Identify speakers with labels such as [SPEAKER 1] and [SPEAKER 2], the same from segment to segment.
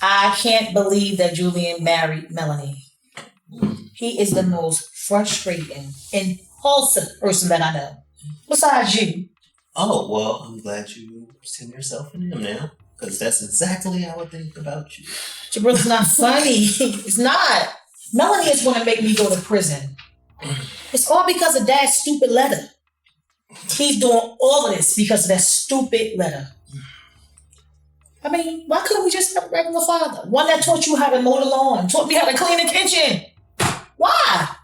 [SPEAKER 1] I can't believe that Julian married Melanie. He is the most frustrating, impulsive person that I know. Besides you.
[SPEAKER 2] Oh, well, I'm glad you seen yourself in him now. Because that's exactly how I think about you.
[SPEAKER 1] Jabril, it's not funny. It's not. Melanie is going to make me go to prison. It's all because of Dad's stupid letter. He's doing all of this because of that stupid letter. I mean, why couldn't we just have a regular father? One that taught you how to mow the lawn, taught me how to clean the kitchen. Why?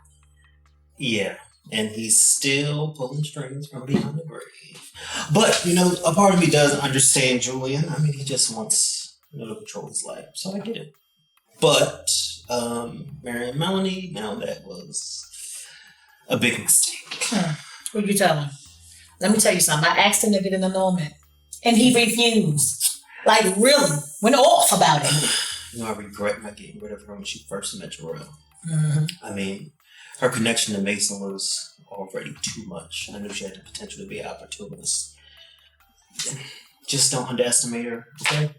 [SPEAKER 2] Yeah, and he's still pulling strings from behind the grave. But, a part of me does understand Julian. I mean, he just wants to control his life, so I get it. But, marrying Melanie, now that was a big mistake.
[SPEAKER 1] What'd you tell him? Let me tell you something. I asked him to get an annulment, and he refused. Like, really, went off about it.
[SPEAKER 2] I regret not getting rid of her when she first met Jabril. Mm-hmm. I mean, her connection to Macen was already too much. I knew she had the potential to be an opportunist. Just don't underestimate her, okay?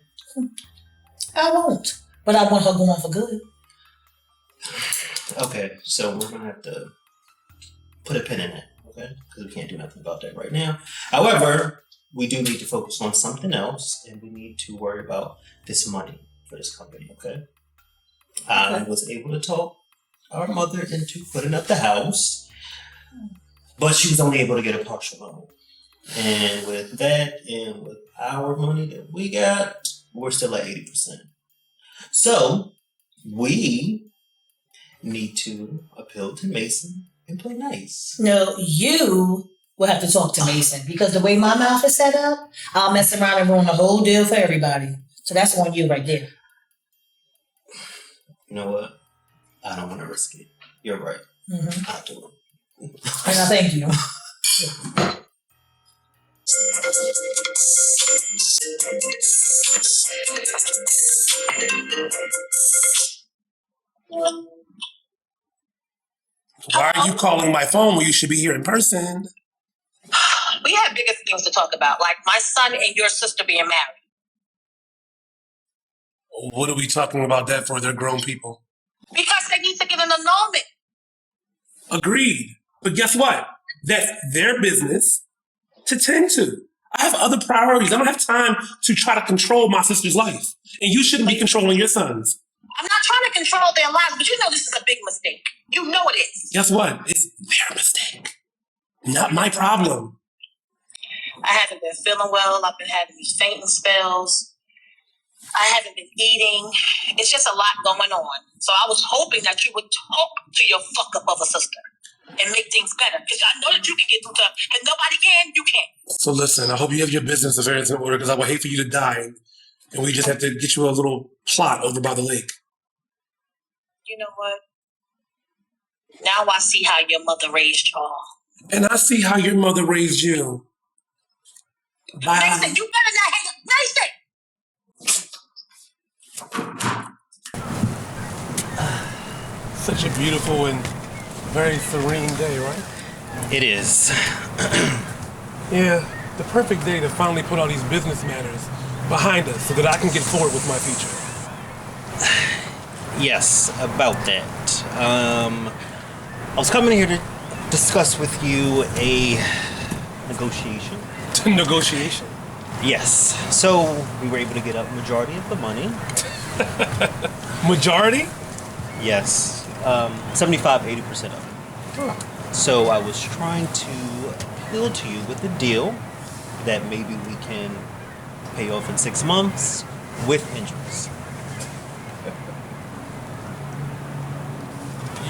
[SPEAKER 1] I won't, but I want her going for good.
[SPEAKER 2] Okay, so we're going to have to put a pin in it, okay? Because we can't do nothing about that right now. However, we do need to focus on something else, and we need to worry about this money for this company, okay? I was able to talk our mother into putting up the house, but she was only able to get a partial loan. And with that, and with our money that we got, we're still at 80%. So, we need to appeal to Macen and play nice.
[SPEAKER 1] No, you will have to talk to Macen, because the way my mouth is set up, I'll mess around and ruin the whole deal for everybody. So that's on you right there.
[SPEAKER 2] You know what? I don't want to risk it. You're right. Mm-hmm. I'll do it.
[SPEAKER 1] And I thank you.
[SPEAKER 3] Why are you calling my phone when you should be here in person?
[SPEAKER 1] We have bigger things to talk about, like my son and your sister being married.
[SPEAKER 3] What are we talking about that for? They're grown people.
[SPEAKER 1] Because they need to get an annulment.
[SPEAKER 3] Agreed. But guess what? That's their business to tend to. I have other priorities. I don't have time to try to control my sister's life. And you shouldn't be controlling your son's.
[SPEAKER 1] I'm not trying to control their lives, but you know this is a big mistake. You know it is.
[SPEAKER 3] Guess what? It's their mistake. Not my problem.
[SPEAKER 1] I haven't been feeling well. I've been having these fainting spells. I haven't been eating. It's just a lot going on. So I was hoping that you would talk to your fuck-up of a sister and make things better. Because I know that you can get through to, and nobody can, you can't.
[SPEAKER 3] So listen, I hope you have your business affairs in order, because I would hate for you to die. And we just have to get you a little plot over by the lake.
[SPEAKER 1] You know what? Now I see how your mother raised y'all.
[SPEAKER 3] And I see how your mother raised you. Bye.
[SPEAKER 1] Macen, you better not hang up. Macen!
[SPEAKER 3] Such a beautiful and very serene day, right?
[SPEAKER 2] It is.
[SPEAKER 3] Yeah, the perfect day to finally put all these business matters behind us so that I can get forward with my future.
[SPEAKER 2] Yes, about that. I was coming here to discuss with you a negotiation.
[SPEAKER 3] Negotiation?
[SPEAKER 2] Yes. So we were able to get a majority of the money.
[SPEAKER 3] Majority?
[SPEAKER 2] Yes. 75, 80% of it. Oh. So I was trying to appeal to you with a deal that maybe we can pay off in 6 months with interest.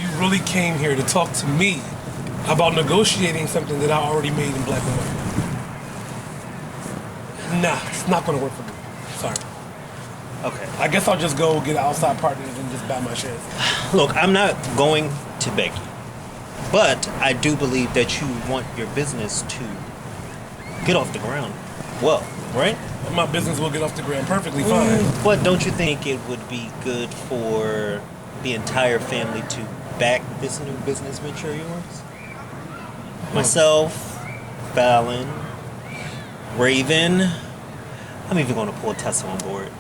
[SPEAKER 3] You really came here to talk to me about negotiating something that I already made in black and white. Nah, it's not gonna work for me. Sorry.
[SPEAKER 2] Okay.
[SPEAKER 3] I guess I'll just go get outside partners and just buy my shares.
[SPEAKER 2] Look, I'm not going to beg you, but I do believe that you want your business to get off the ground. Well, right?
[SPEAKER 3] My business will get off the ground perfectly fine.
[SPEAKER 2] But don't you think it would be good for the entire family to back this new business venture of yours? Myself, Phallon, Raven. I'm even going to pull Tessa on board.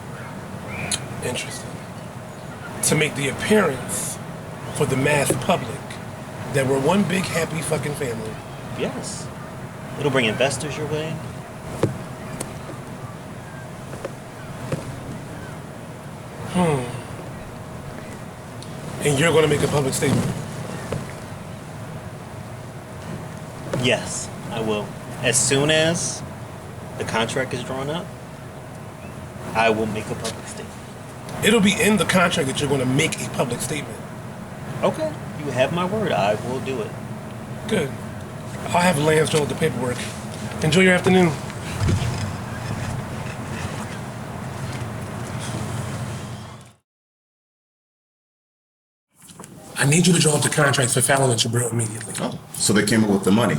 [SPEAKER 3] Interesting. To make the appearance for the mass public that we're one big happy fucking family.
[SPEAKER 2] Yes. It'll bring investors your way.
[SPEAKER 3] And you're going to make a public statement.
[SPEAKER 2] Yes, I will. As soon as the contract is drawn up, I will make a public statement.
[SPEAKER 3] It'll be in the contract that you're going to make a public statement.
[SPEAKER 2] Okay. You have my word. I will do it.
[SPEAKER 3] Good. I'll have Lance draw up the paperwork. Enjoy your afternoon. I need you to draw up the contracts for Phallon and Jabril immediately.
[SPEAKER 4] Oh, so they came up with the money.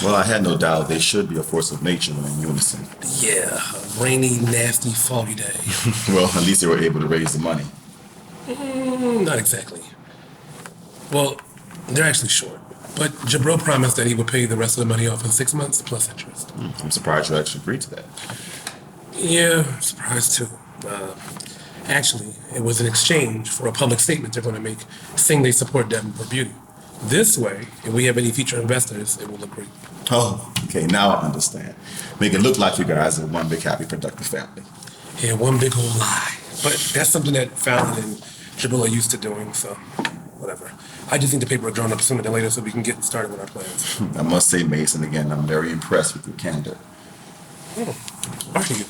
[SPEAKER 4] Well, I had no doubt they should be a force of nature when in unison.
[SPEAKER 3] Yeah, a rainy, nasty, foggy day.
[SPEAKER 4] Well, at least they were able to raise the money.
[SPEAKER 3] Not exactly. Well, they're actually short. But Jabril promised that he would pay the rest of the money off in 6 months plus interest.
[SPEAKER 4] I'm surprised you actually agreed to that.
[SPEAKER 3] Yeah, surprised too. Actually, it was an exchange for a public statement they're going to make saying they support Davenport Beauty. This way, if we have any future investors, it will look great.
[SPEAKER 4] Oh, okay, now I understand. Make it look like you guys are one big, happy, productive family.
[SPEAKER 3] Yeah, one big old lie. But that's something that Phallon and Jabril are used to doing, so whatever. I just need the paperwork drawn up sooner than later so we can get started with our plans.
[SPEAKER 4] I must say, Macen, again, I'm very impressed with your candor.
[SPEAKER 3] Are you?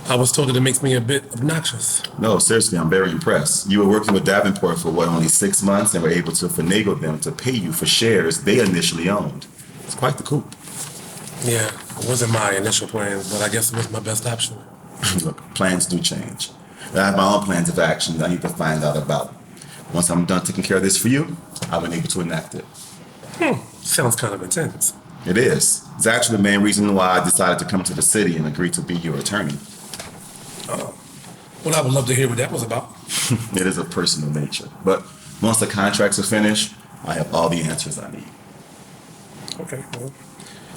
[SPEAKER 3] I was told that it makes me a bit obnoxious.
[SPEAKER 4] No, seriously, I'm very impressed. You were working with Davenport for, only 6 months and were able to finagle them to pay you for shares they initially owned. It's quite the coup.
[SPEAKER 3] Yeah, it wasn't my initial plan, but I guess it was my best option.
[SPEAKER 4] Look, plans do change. I have my own plans of action that I need to find out about. Once I'm done taking care of this for you, I've been able to enact it.
[SPEAKER 3] Sounds kind of intense.
[SPEAKER 4] It is. It's actually the main reason why I decided to come to the city and agree to be your attorney.
[SPEAKER 3] Well, I would love to hear what that was about.
[SPEAKER 4] It is of personal nature. But once the contracts are finished, I have all the answers I need.
[SPEAKER 3] Okay, well,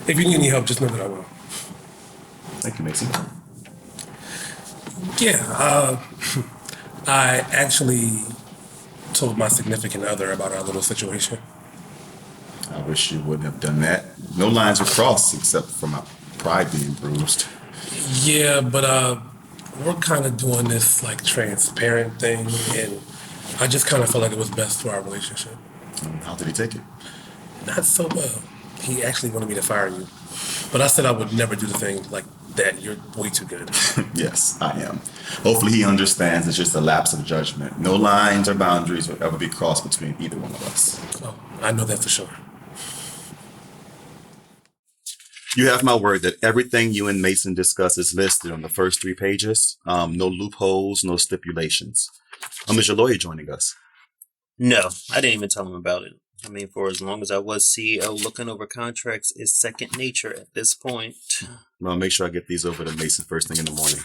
[SPEAKER 3] if you need any help, just know that I will.
[SPEAKER 4] Thank you, Macen.
[SPEAKER 3] Yeah, I actually told my significant other about our little situation.
[SPEAKER 4] I wish you wouldn't have done that. No lines were crossed except for my pride being bruised.
[SPEAKER 3] Yeah, but we're kind of doing this like transparent thing, and I just kind of felt like it was best for our relationship.
[SPEAKER 4] How did he take it?
[SPEAKER 3] Not so well. He actually wanted me to fire you, but I said I would never do the thing like that. You're way too good.
[SPEAKER 4] Yes, I am. Hopefully he understands it's just a lapse of judgment. No lines or boundaries will ever be crossed between either one of us.
[SPEAKER 3] Oh, I know that for sure.
[SPEAKER 4] You have my word that everything you and Macen discuss is listed on the first 3 pages. No loopholes, no stipulations. Is your lawyer joining us?
[SPEAKER 2] No, I didn't even tell him about it. I mean, for as long as I was CEO, looking over contracts is second nature at this point.
[SPEAKER 4] Well, make sure I get these over to Macen first thing in the morning.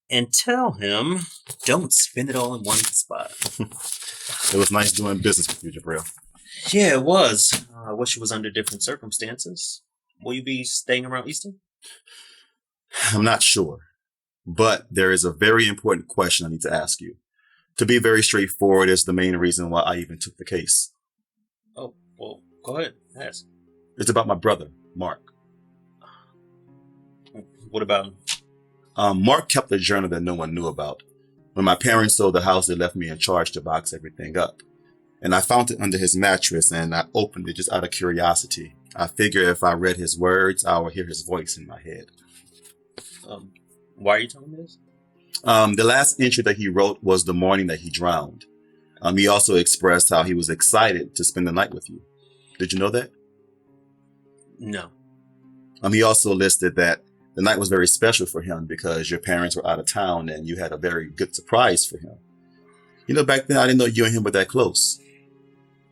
[SPEAKER 2] And tell him, don't spend it all in one spot.
[SPEAKER 4] It was nice doing business with you, Jabril.
[SPEAKER 2] Yeah, it was. I wish it was under different circumstances. Will you be staying around Easton?
[SPEAKER 4] I'm not sure, but there is a very important question I need to ask you. To be very straightforward, is the main reason why I even took the case.
[SPEAKER 2] Oh, well, go ahead. Ask.
[SPEAKER 4] It's about my brother, Mark.
[SPEAKER 2] What about him?
[SPEAKER 4] Mark kept a journal that no one knew about. When my parents sold the house, they left me in charge to box everything up. And I found it under his mattress, and I opened it just out of curiosity. I figure if I read his words, I would hear his voice in my head.
[SPEAKER 2] Why are you telling me this?
[SPEAKER 4] The last entry that he wrote was the morning that he drowned. He also expressed how he was excited to spend the night with you. Did you know that?
[SPEAKER 2] No.
[SPEAKER 4] He also listed that the night was very special for him because your parents were out of town and you had a very good surprise for him. You know, back then I didn't know you and him were that close.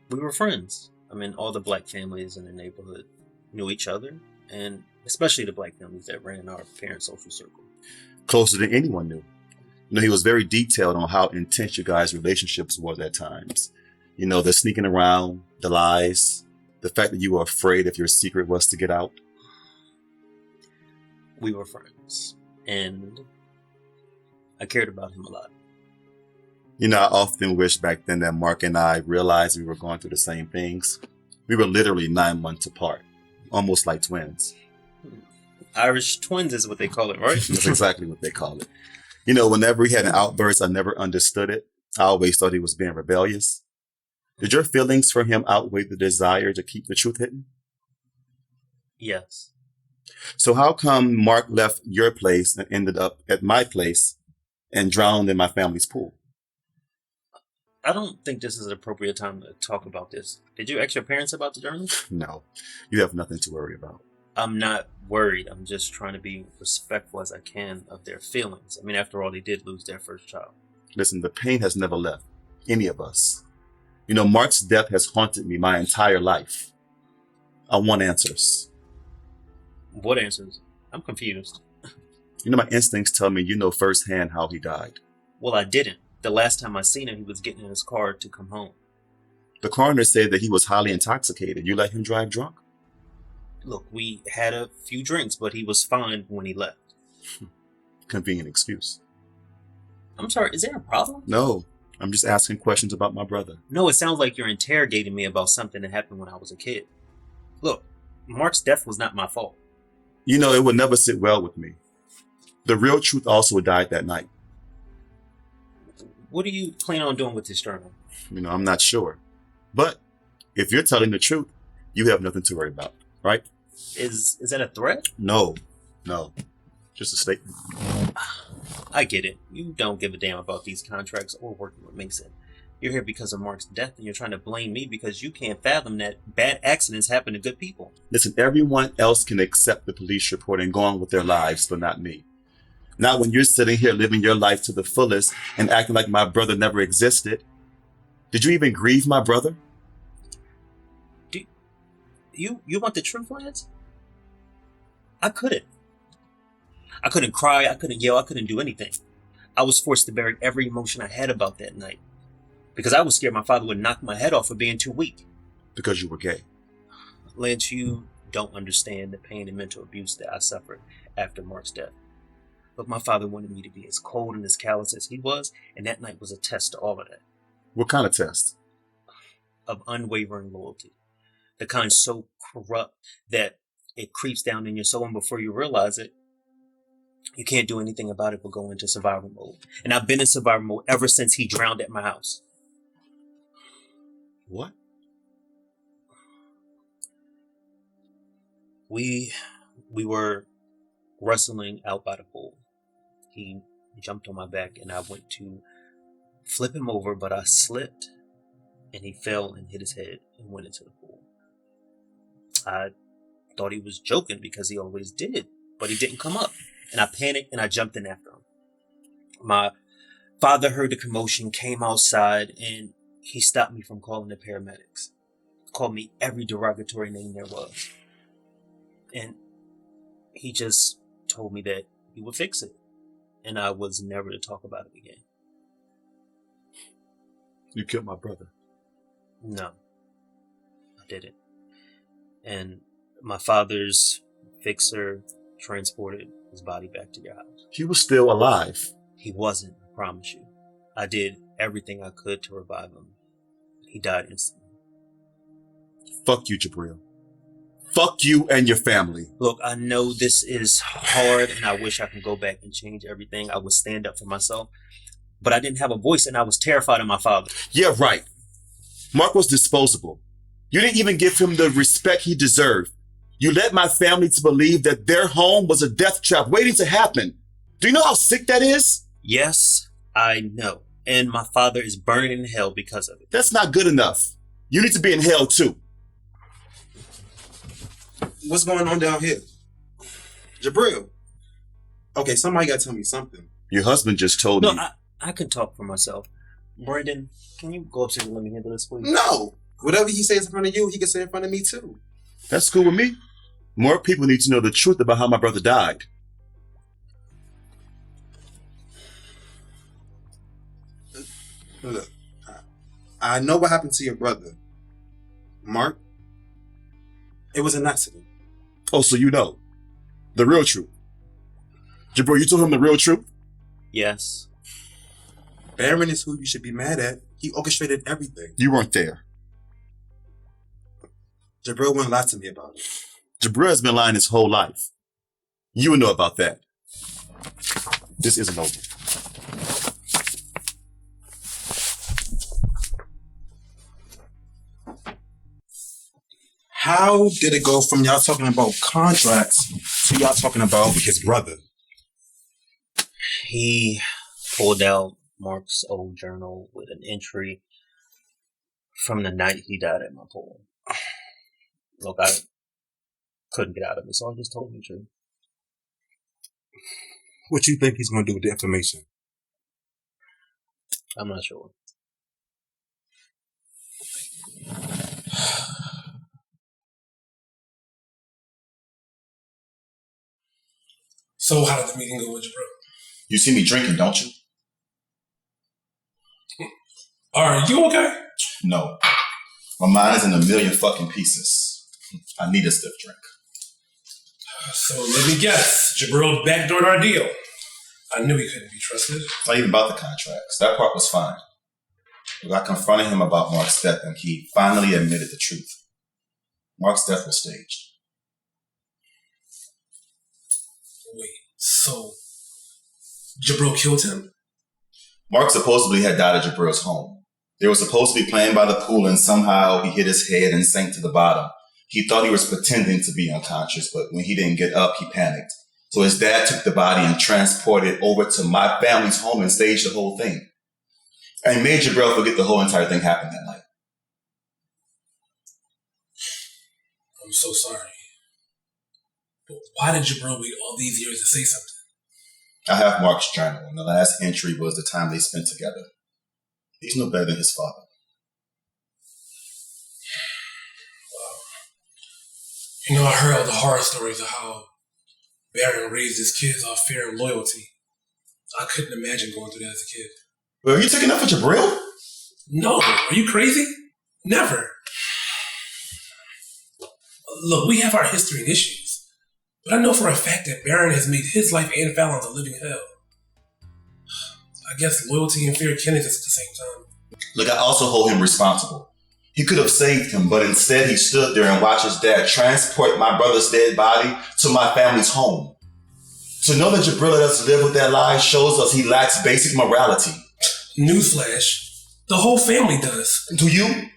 [SPEAKER 2] We were friends. I mean, all the black families in the neighborhood knew each other, and especially the black families that ran our parents' social circle.
[SPEAKER 4] Closer than anyone knew. You know, he was very detailed on how intense you guys' relationships was at times. You know, the sneaking around, the lies, the fact that you were afraid if your secret was to get out.
[SPEAKER 2] We were friends, and I cared about him a lot.
[SPEAKER 4] You know, I often wish back then that Mark and I realized we were going through the same things. We were literally 9 months apart, almost like twins.
[SPEAKER 2] Irish twins is what they call it, right?
[SPEAKER 4] That's exactly what they call it. You know, whenever he had an outburst, I never understood it. I always thought he was being rebellious. Did your feelings for him outweigh the desire to keep the truth hidden?
[SPEAKER 2] Yes.
[SPEAKER 4] So how come Mark left your place and ended up at my place and drowned in my family's pool?
[SPEAKER 2] I don't think this is an appropriate time to talk about this. Did you ask your parents about the journal?
[SPEAKER 4] No, you have nothing to worry about.
[SPEAKER 2] I'm not worried. I'm just trying to be respectful as I can of their feelings. I mean, after all, they did lose their first child.
[SPEAKER 4] Listen, the pain has never left any of us. You know, Mark's death has haunted me my entire life. I want answers.
[SPEAKER 2] What answers? I'm confused.
[SPEAKER 4] You know, my instincts tell me you know firsthand how he died.
[SPEAKER 2] Well, I didn't. The last time I seen him, he was getting in his car to come home.
[SPEAKER 4] The coroner said that he was highly intoxicated. You let him drive drunk?
[SPEAKER 2] Look, we had a few drinks, but he was fine when he left.
[SPEAKER 4] Convenient excuse.
[SPEAKER 2] I'm sorry, is there a problem?
[SPEAKER 4] No, I'm just asking questions about my brother.
[SPEAKER 2] No, it sounds like you're interrogating me about something that happened when I was a kid. Look, Mark's death was not my fault.
[SPEAKER 4] You know, it would never sit well with me. The real truth also died that night.
[SPEAKER 2] What do you plan on doing with this journal?
[SPEAKER 4] You know, I'm not sure. But if you're telling the truth, you have nothing to worry about, right?
[SPEAKER 2] Is that a threat?
[SPEAKER 4] No. Just a statement.
[SPEAKER 2] I get it. You don't give a damn about these contracts or working with Macen. You're here because of Mark's death, and you're trying to blame me because you can't fathom that bad accidents happen to good people.
[SPEAKER 4] Listen, everyone else can accept the police report and go on with their lives, but not me. Not when you're sitting here living your life to the fullest and acting like my brother never existed. Did you even grieve my brother?
[SPEAKER 2] You want the truth, Lance? I couldn't. I couldn't cry, I couldn't yell, I couldn't do anything. I was forced to bury every emotion I had about that night. Because I was scared my father would knock my head off for being too weak.
[SPEAKER 4] Because you were gay.
[SPEAKER 2] Lance, you don't understand the pain and mental abuse that I suffered after Mark's death. Look, my father wanted me to be as cold and as callous as he was, and that night was a test to all of that.
[SPEAKER 4] What kind of test?
[SPEAKER 2] Of unwavering loyalty. The kind so corrupt that it creeps down in your soul, and before you realize it, you can't do anything about it but go into survival mode. And I've been in survival mode ever since he drowned at my house.
[SPEAKER 4] What?
[SPEAKER 2] We were wrestling out by the pool. He jumped on my back and I went to flip him over, but I slipped and he fell and hit his head and went into the pool. I thought he was joking because he always did, but he didn't come up. And I panicked and I jumped in after him. My father heard the commotion, came outside, and he stopped me from calling the paramedics. Called me every derogatory name there was. And he just told me that he would fix it. And I was never to talk about it again.
[SPEAKER 4] You killed my brother.
[SPEAKER 2] No, I didn't. And my father's fixer transported his body back to your house.
[SPEAKER 4] He was still alive.
[SPEAKER 2] He wasn't, I promise you. I did everything I could to revive him. He died instantly.
[SPEAKER 4] Fuck you, Jabril. Fuck you and your family.
[SPEAKER 2] Look, I know this is hard and I wish I could go back and change everything. I would stand up for myself. But I didn't have a voice and I was terrified of my father.
[SPEAKER 4] Yeah, right. Mark was disposable. You didn't even give him the respect he deserved. You led my family to believe that their home was a death trap waiting to happen. Do you know how sick that is?
[SPEAKER 2] Yes, I know. And my father is burning in hell because of it.
[SPEAKER 4] That's not good enough. You need to be in hell too.
[SPEAKER 5] What's going on down here? Jabril. Okay, somebody gotta tell me something.
[SPEAKER 4] Your husband just told
[SPEAKER 2] No,
[SPEAKER 4] me.
[SPEAKER 2] I can talk for myself. Brandon, can you go upstairs and let me handle this, please?
[SPEAKER 5] No! Whatever he says in front of you, he can say in front of me too.
[SPEAKER 4] That's cool with me. More people need to know the truth about how my brother died.
[SPEAKER 5] Look, I know what happened to your brother. Mark, it was an accident.
[SPEAKER 4] Oh, so you know. The real truth. Jabril, you told him the real truth?
[SPEAKER 2] Yes.
[SPEAKER 5] Baron is who you should be mad at. He orchestrated everything.
[SPEAKER 4] You weren't there.
[SPEAKER 5] Jabril wouldn't lie to me about it.
[SPEAKER 4] Jabril has been lying his whole life. You would know about that. This isn't over.
[SPEAKER 5] How did it go from y'all talking about contracts to y'all talking about his brother?
[SPEAKER 2] He pulled out Mark's old journal with an entry from the night he died at my pool. Look, I couldn't get out of it, so I just told him the truth.
[SPEAKER 5] What you think he's going to do with the information?
[SPEAKER 2] I'm not sure.
[SPEAKER 3] So how did the meeting go with Jabril?
[SPEAKER 4] You see me drinking, don't you?
[SPEAKER 3] Are you okay?
[SPEAKER 4] No. My mind is in a million fucking pieces. I need a stiff drink.
[SPEAKER 3] So let me guess. Jabril backdoored our deal. I knew he couldn't be trusted.
[SPEAKER 4] It's not even about the contracts. That part was fine. But I confronted him about Mark's death and he finally admitted the truth. Mark's death was staged.
[SPEAKER 3] Wait, so Jabril killed him?
[SPEAKER 4] Mark supposedly had died at Jabril's home. They were supposed to be playing by the pool and somehow he hit his head and sank to the bottom. He thought he was pretending to be unconscious, but when he didn't get up, he panicked. So his dad took the body and transported it over to my family's home and staged the whole thing. And made Jabril forget the whole entire thing happened that night.
[SPEAKER 3] I'm so sorry. But why did Jabril wait all these years to say something?
[SPEAKER 4] I have Mark's journal, and the last entry was the time they spent together. He's no better than his father.
[SPEAKER 3] Wow. You know, I heard all the horror stories of how Baron raised his kids off fear and loyalty. I couldn't imagine going through that as a kid.
[SPEAKER 4] Well, are you taking up for Jabril?
[SPEAKER 3] No, are you crazy? Never. Look, we have our history and issues, but I know for a fact that Baron has made his life and Phallon's a living hell. I guess loyalty and fear can exist at the same time.
[SPEAKER 4] Look, I also hold him responsible. He could have saved him, but instead he stood there and watched his dad transport my brother's dead body to my family's home. To know that Jabril let us live with that lie shows us he lacks basic morality.
[SPEAKER 3] Newsflash, the whole family does.
[SPEAKER 4] Do you?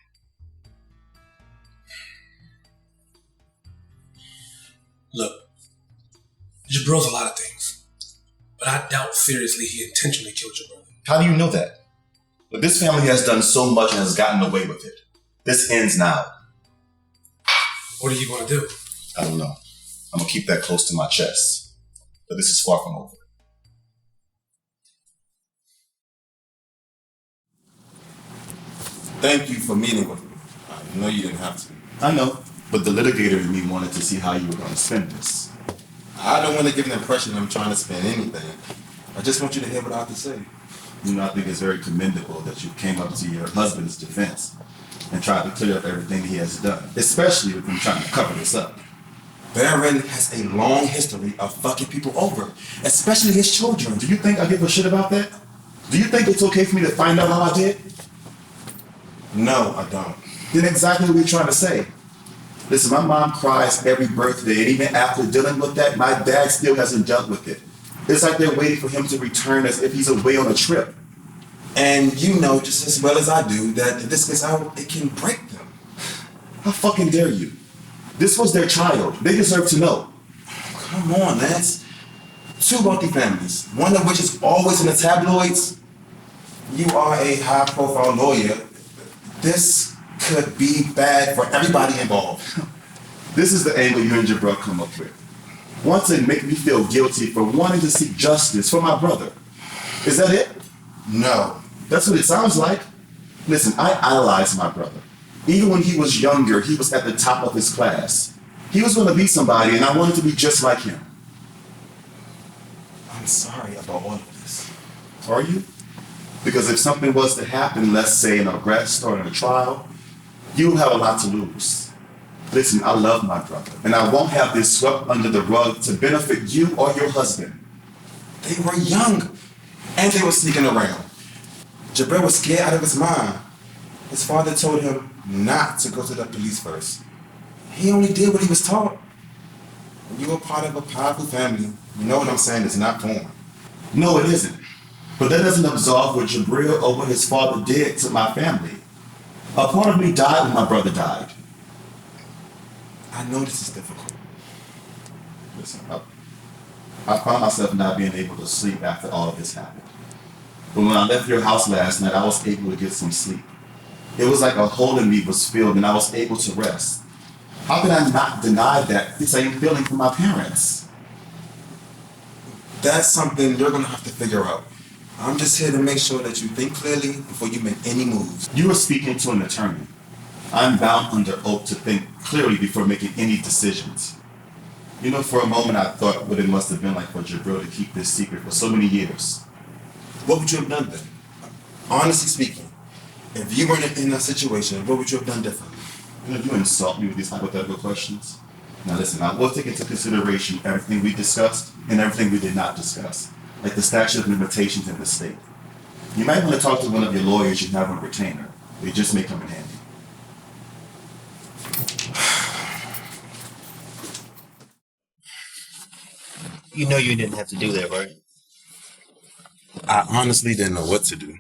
[SPEAKER 3] Look, Jabril's a lot of things, but I doubt seriously he intentionally killed your brother.
[SPEAKER 4] How do you know that? But this family has done so much and has gotten away with it. This ends now.
[SPEAKER 3] What are you going to do?
[SPEAKER 4] I don't know. I'm going to keep that close to my chest. But this is far from over.
[SPEAKER 5] Thank you for meeting with me. I know you didn't have to.
[SPEAKER 4] I know. But the litigator in me wanted to see how you were going to spend this.
[SPEAKER 5] I don't want to give an impression I'm trying to spend anything. I just want you to hear what I have to say.
[SPEAKER 4] You know, I think it's very commendable that you came up to your husband's defense and tried to clear up everything he has done, especially with him trying to cover this up.
[SPEAKER 5] Baron has a long history of fucking people over, especially his children.
[SPEAKER 4] Do you think I give a shit about that? Do you think it's okay for me to find out how I did?
[SPEAKER 5] No, I don't.
[SPEAKER 4] Then exactly what we're trying to say. Listen, my mom cries every birthday, and even after dealing with that, my dad still hasn't dealt with it. It's like they're waiting for him to return as if he's away on a trip.
[SPEAKER 5] And you know just as well as I do that if this gets out, it can break them.
[SPEAKER 4] How fucking dare you? This was their child. They deserve to know.
[SPEAKER 5] Come on, Lance. Two wealthy families, one of which is always in the tabloids. You are a high-profile lawyer. This could be bad for everybody involved.
[SPEAKER 4] This is the angle you and Jabril come up with. Want to make me feel guilty for wanting to seek justice for my brother. Is that it?
[SPEAKER 5] No.
[SPEAKER 4] That's what it sounds like. Listen, I idolized my brother. Even when he was younger, he was at the top of his class. He was going to be somebody, and I wanted to be just like him.
[SPEAKER 5] I'm sorry about all of this.
[SPEAKER 4] Are you? Because if something was to happen, let's say in an arrest or in a trial, you'll have a lot to lose. Listen, I love my brother, and I won't have this swept under the rug to benefit you or your husband.
[SPEAKER 5] They were young, And they were sneaking around. Jabril was scared out of his mind. His father told him not to go to the police first. He only did what he was taught. When you're a part of a powerful family, you know what I'm saying, it's not porn.
[SPEAKER 4] No, it isn't. But that doesn't absolve what Jabril or what his father did to my family. A part of me died when my brother died.
[SPEAKER 5] I know this is difficult.
[SPEAKER 4] Listen, I found myself not being able to sleep after all of this happened. But when I left your house last night, I was able to get some sleep. It was like a hole in me was filled and I was able to rest. How can I not deny that same feeling from my parents?
[SPEAKER 5] That's something you're gonna have to figure out. I'm just here to make sure that you think clearly before you make any moves.
[SPEAKER 4] You are speaking to an attorney. I'm bound under oath to think clearly before making any decisions. You know, for a moment I thought what it must have been like for Jabril to keep this secret for so many years.
[SPEAKER 5] What would you have done then? Honestly speaking, if you weren't in that situation, what would you have done differently?
[SPEAKER 4] You know, you insult me with these hypothetical questions. Now listen, I will take into consideration everything we discussed and everything we did not discuss, like the statute of limitations in the state. You might want to talk to one of your lawyers you have on retainer. They just may come in handy.
[SPEAKER 2] You know you didn't have to do that, right?
[SPEAKER 5] I honestly didn't know what to do.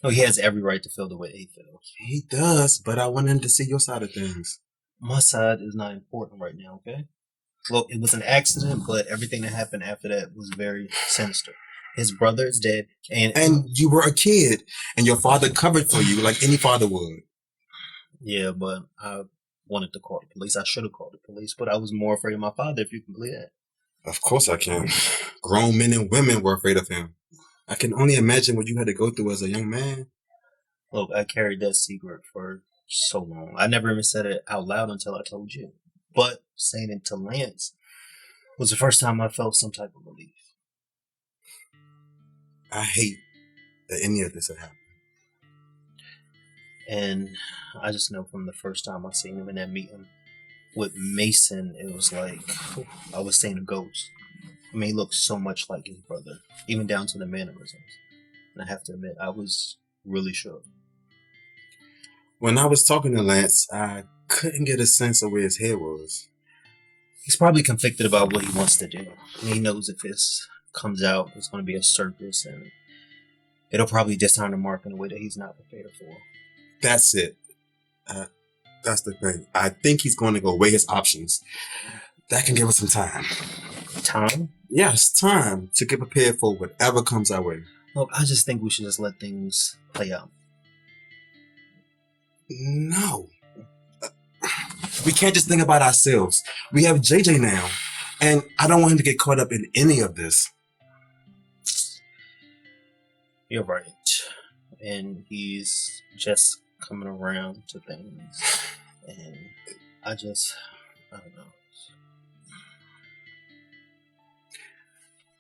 [SPEAKER 2] No, he has every right to feel the way he feels.
[SPEAKER 5] He does, but I want him to see your side of things.
[SPEAKER 2] My side is not important right now, okay? Look, it was an accident, but everything that happened after that was very sinister. His brother is dead,
[SPEAKER 5] And you were a kid, and your father covered for you like any father would.
[SPEAKER 2] yeah, but I wanted to call the police. I should have called the police, but I was more afraid of my father, if you can believe that.
[SPEAKER 5] Of course I can. Grown men and women were afraid of him. I can only imagine what you had to go through as a young man.
[SPEAKER 2] Look, I carried that secret for so long. I never even said it out loud until I told you. But saying it to Lance was the first time I felt some type of relief.
[SPEAKER 5] I hate that any of this had happened.
[SPEAKER 2] And I just know from the first time I seen him in that meeting with Macen, it was like I was seeing a ghost. I mean, he looked so much like his brother, even down to the mannerisms. And I have to admit, I was really shook.
[SPEAKER 5] When I was talking to Lance, I couldn't get a sense of where his head was.
[SPEAKER 2] He's probably conflicted about what he wants to do. And he knows if this comes out, it's going to be a circus, and it'll probably dishonor Mark in a way that he's not prepared for.
[SPEAKER 5] That's it. That's the thing. I think he's going to go weigh his options. That can give us some time.
[SPEAKER 2] Time?
[SPEAKER 5] Yes, time to get prepared for whatever comes our way.
[SPEAKER 2] Look, I just think we should just let things play out.
[SPEAKER 5] No. We can't just think about ourselves. We have JJ now, and I don't want him to get caught up in any of this.
[SPEAKER 2] You're right. And he's just coming around to things. And I don't know.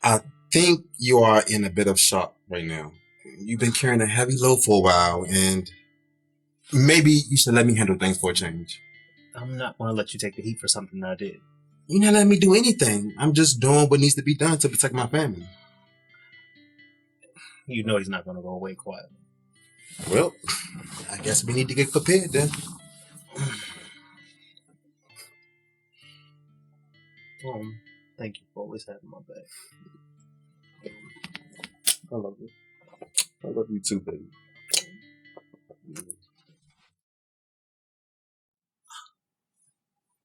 [SPEAKER 5] I think you are in a bit of shock right now. You've been carrying a heavy load for a while, and maybe you should let me handle things for a change.
[SPEAKER 2] I'm not going to let you take the heat for something that I did.
[SPEAKER 5] You're not letting me do anything. I'm just doing what needs to be done to protect my family.
[SPEAKER 2] You know he's not going to go away quietly.
[SPEAKER 5] Well, I guess we need to get prepared then.
[SPEAKER 2] Thank you for always having my back. I love you.
[SPEAKER 5] I love you too, baby.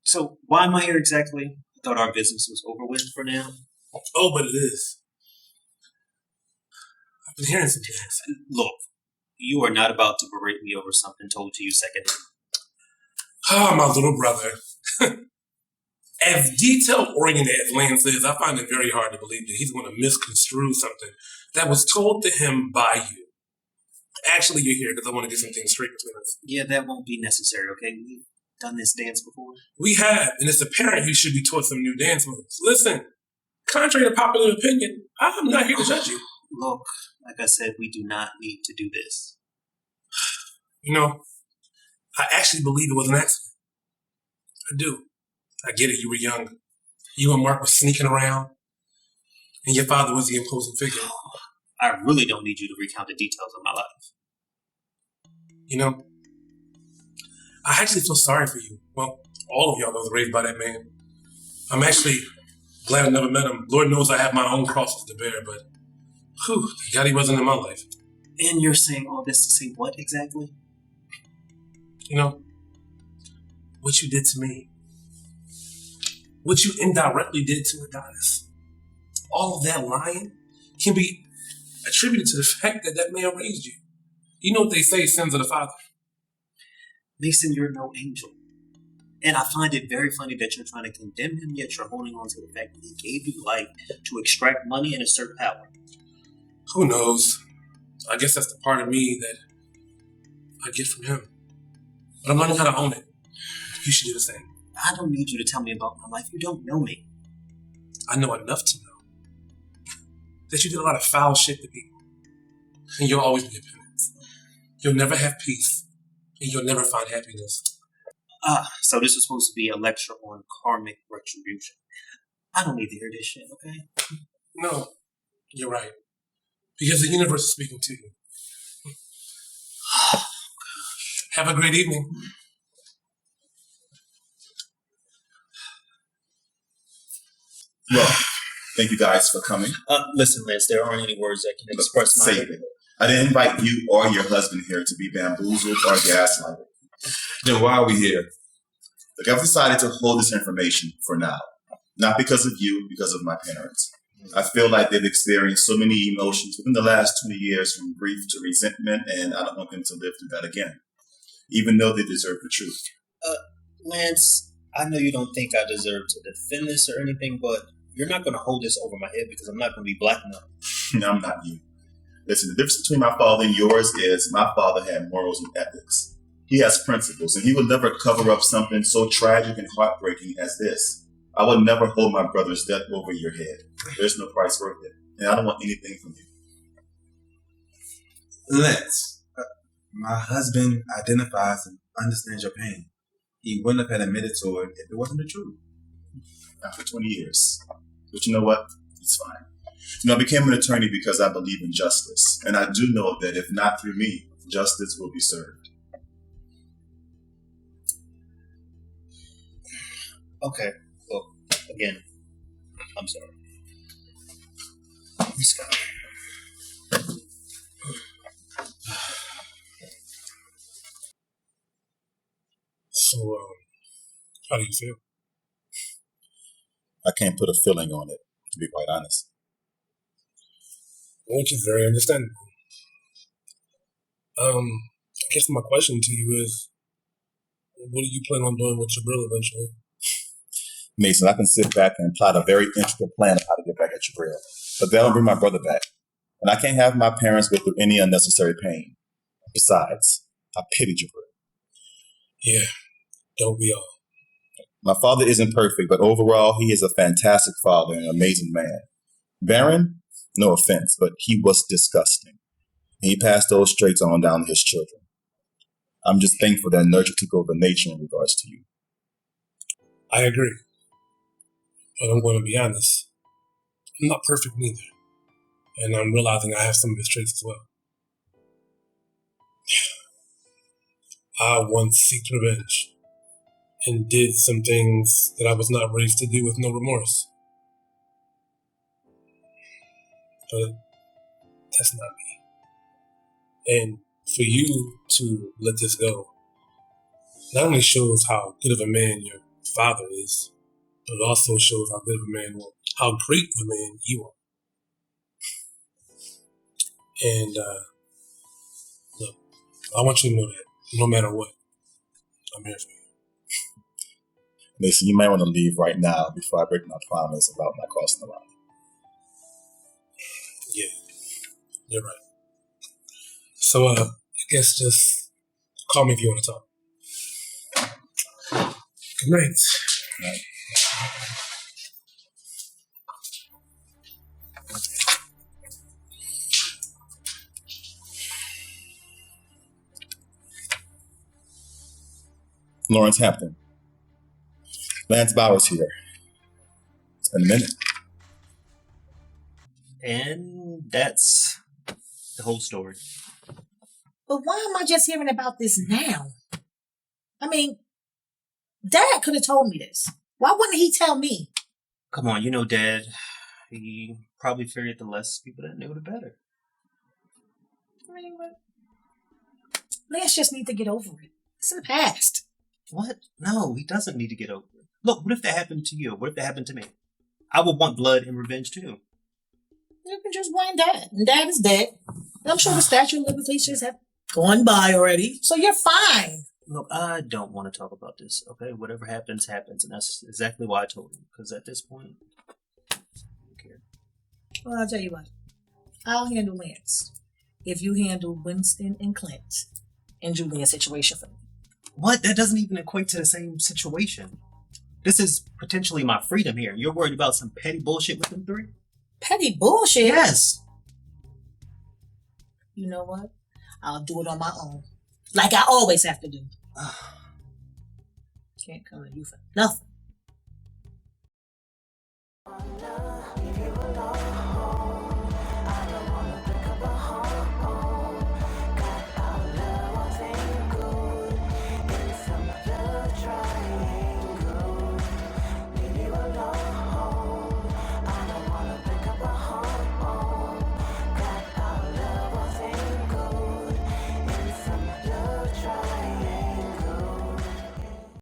[SPEAKER 2] So, why am I here exactly? I thought our business was over with for now.
[SPEAKER 3] Oh, but it is. I've been hearing some things.
[SPEAKER 2] Look, you are not about to berate me over something told to you secondhand.
[SPEAKER 3] Ah, my little brother. As detail-oriented as Lance is, I find it very hard to believe that he's going to misconstrue something that was told to him by you. Actually, you're here because I want to get some things straight between us.
[SPEAKER 2] Yeah, that won't be necessary, okay? We've done this dance before.
[SPEAKER 3] We have, and it's apparent you should be taught some new dance moves. Listen, contrary to popular opinion, I'm not here to judge you.
[SPEAKER 2] Look, like I said, we do not need to do this.
[SPEAKER 3] You know, I actually believe it was an accident. I do. I get it, you were young. You and Mark were sneaking around, and your father was the imposing figure.
[SPEAKER 2] I really don't need you to recount the details of my life.
[SPEAKER 3] You know, I actually feel sorry for you. Well, all of y'all was raised by that man. I'm actually glad I never met him. Lord knows I have my own crosses to bear, but whew, thank God he wasn't in my life.
[SPEAKER 2] And you're saying all this to say what exactly?
[SPEAKER 3] You know, what you did to me, what you indirectly did to Adonis, all of that lying can be attributed to the fact that that man raised you. You know what they say, sins of the father.
[SPEAKER 2] Macen, you're no angel. And I find it very funny that you're trying to condemn him, yet you're holding on to the fact that he gave you life to extract money and assert power.
[SPEAKER 3] Who knows? I guess that's the part of me that I get from him. But I'm learning how to own it. You should do the same.
[SPEAKER 2] I don't need you to tell me about my life. You don't know me.
[SPEAKER 3] I know enough to know that you did a lot of foul shit to people. And you'll always be a penance. You'll never have peace. And you'll never find happiness.
[SPEAKER 2] So this is supposed to be a lecture on karmic retribution. I don't need to hear this shit, okay?
[SPEAKER 3] No, you're right. Because the universe is speaking to you. Have a great evening.
[SPEAKER 5] Well, thank you guys for coming.
[SPEAKER 2] Listen, Lance, there aren't any words that can express my...
[SPEAKER 5] Save it. I didn't invite you or your husband here to be bamboozled or gaslighted. Then why are we here? Look, I've decided to hold this information for now. Not because of you, because of my parents. I feel like they've experienced so many emotions within the last 20 years, from grief to resentment, and I don't want them to live through that again, even though they deserve the truth.
[SPEAKER 2] Lance, I know you don't think I deserve to defend this or anything, but you're not going to hold this over my head because I'm not going to be blackmailed.
[SPEAKER 5] No, I'm not you. Listen, the difference between my father and yours is my father had morals and ethics. He has principles, and he would never cover up something so tragic and heartbreaking as this. I would never hold my brother's death over your head. There's no price worth it, and I don't want anything from you.
[SPEAKER 6] Let's. My husband identifies and understands your pain. He wouldn't have had admitted to it if it wasn't the truth.
[SPEAKER 5] After 20 years. But you know what? It's fine. You know, I became an attorney because I believe in justice, and I do know that if not through me, justice will be served.
[SPEAKER 2] Okay. Well, again, I'm sorry. Scott.
[SPEAKER 3] So, how do you feel?
[SPEAKER 4] I can't put a feeling on it, to be quite honest.
[SPEAKER 3] Which is very understandable. I guess my question to you is, what do you plan on doing with Jabril eventually?
[SPEAKER 4] Macen, I can sit back and plot a very intricate plan of how to get back at Jabril. But that'll bring my brother back. And I can't have my parents go through any unnecessary pain. Besides, I pity Jabril.
[SPEAKER 3] Yeah, don't we all?
[SPEAKER 4] My father isn't perfect, but overall, he is a fantastic father and an amazing man. Barren? No offense, but he was disgusting. And he passed those traits on down to his children. I'm just thankful that nurture took over nature in regards to you.
[SPEAKER 3] I agree. But I'm going to be honest. I'm not perfect neither. And I'm realizing I have some of his traits as well. I once seeked revenge and did some things that I was not raised to do with no remorse. But that's not me. And for you to let this go not only shows how good of a man your father is, but it also shows how good of a man, or how great of a man you are. And look, I want you to know that no matter what, I'm here for you.
[SPEAKER 4] Macen, you might want to leave right now before I break my promise about not crossing the line.
[SPEAKER 3] Yeah, you're right. So, I guess just call me if you want to talk. Good night.
[SPEAKER 4] Good night. Lawrence Hampton. Lance Bowers here. It's been a minute.
[SPEAKER 2] And that's The whole story.
[SPEAKER 1] But why am I just hearing about this now? I mean, Dad could have told me this. Why wouldn't he tell me?
[SPEAKER 2] Come on, you know Dad. He probably figured the less people that knew, the better.
[SPEAKER 1] I mean, but Lance just need to get over it. It's in the past.
[SPEAKER 2] What? No, he doesn't need to get over it. Look, what if that happened to you? What if that happened to me? I would want blood and revenge too.
[SPEAKER 1] You can just blame Dad. And Dad is dead. And I'm sure the statute of limitations have gone by already. So you're fine.
[SPEAKER 2] Look, I don't want to talk about this, okay? Whatever happens, happens. And that's exactly why I told him. Because at this point, I don't care.
[SPEAKER 1] Well, I'll tell you what. I'll handle Lance if you handle Winston and Clint and Julian's situation for me.
[SPEAKER 2] What? That doesn't even equate to the same situation. This is potentially my freedom here. You're worried about some petty bullshit with them three?
[SPEAKER 1] Petty bullshit?
[SPEAKER 2] Yes.
[SPEAKER 1] You know what? I'll do it on my own. Like I always have to do. Can't come to you for nothing.